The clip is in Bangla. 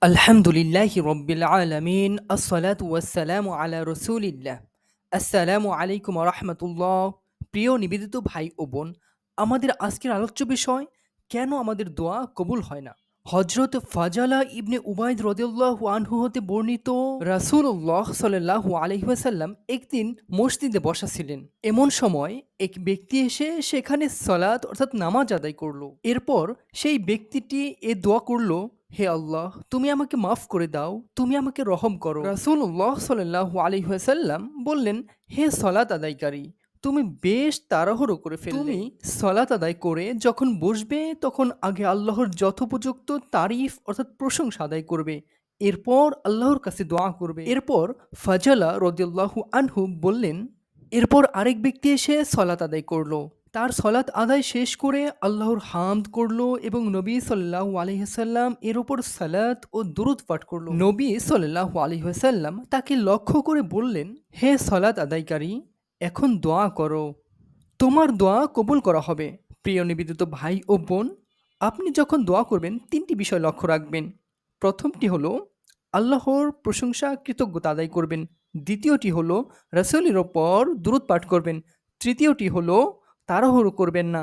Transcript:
আলহামদুলিল্লাহি রব্বিল আলামিন আসসালাতু ওয়াসসালামু আলা রসুলিল্লাহ। আসসালামু আলাইকুম রহমতুল্লাহ। প্রিয় নিবেদিত ভাই ও বোন, আমাদের আজকের আলোচ্য বিষয়, কেন আমাদের দোয়া কবুল হয় না। হজরত ফাজালা ইবনে উবাইদ রদিয়াল্লাহু আনহু হতে বর্ণিত, রাসূলুল্লাহ সাল্লাল্লাহু আলাইহি ওয়াসাল্লাম একদিন মসজিদে বসা ছিলেন। এমন সময় এক ব্যক্তি এসে সেখানে সালাত অর্থাৎ নামাজ আদায় করলো। এরপর সেই ব্যক্তিটি দোয়া করলো, হে আল্লাহ, তুমি আমাকে মাফ করে দাও, তুমি আমাকে রহম করো। রাসূলুল্লাহ সাল্লাল্লাহু আলাইহি ওয়াসাল্লাম বললেন, হে সালাত আদায়কারী, তুমি বেশ তাড়াহুড়ো করে ফেললে। তুমি সালাত আদায় করে যখন বসবে তখন আগে আল্লাহর যথোপযুক্ত তারিফ অর্থাৎ প্রশংসা আদায় করবে, এরপর আল্লাহর কাছে দোয়া করবে। এরপর ফাজালা রাদিয়াল্লাহু আনহু বললেন, এরপর আরেক ব্যক্তি এসে সালাত আদায় করলো। তার সলাত আদায় শেষ করে আল্লাহর হামদ করলো এবং নবী সাল্লাল্লাহু আলাইহি ওয়াসাল্লাম এর উপর সালাত ও দুরূদ পাঠ করলো। নবী সাল্লাল্লাহু আলাইহি ওয়াসাল্লাম তাকে লক্ষ্য করে বললেন, হে সলাত আদায়কারী, এখন দোয়া করো, তোমার দোয়া কবুল করা হবে। প্রিয় নিবেদিত ভাই ও বোন, আপনি যখন দোয়া করবেন তিনটি বিষয় লক্ষ্য রাখবেন। প্রথমটি হলো আল্লাহর প্রশংসা কৃতজ্ঞতা আদায় করবেন। দ্বিতীয়টি হলো রাসূলের ওপর দুরূদ পাঠ করবেন। তৃতীয়টি হলো তাড়াহুড়ো করবেন না।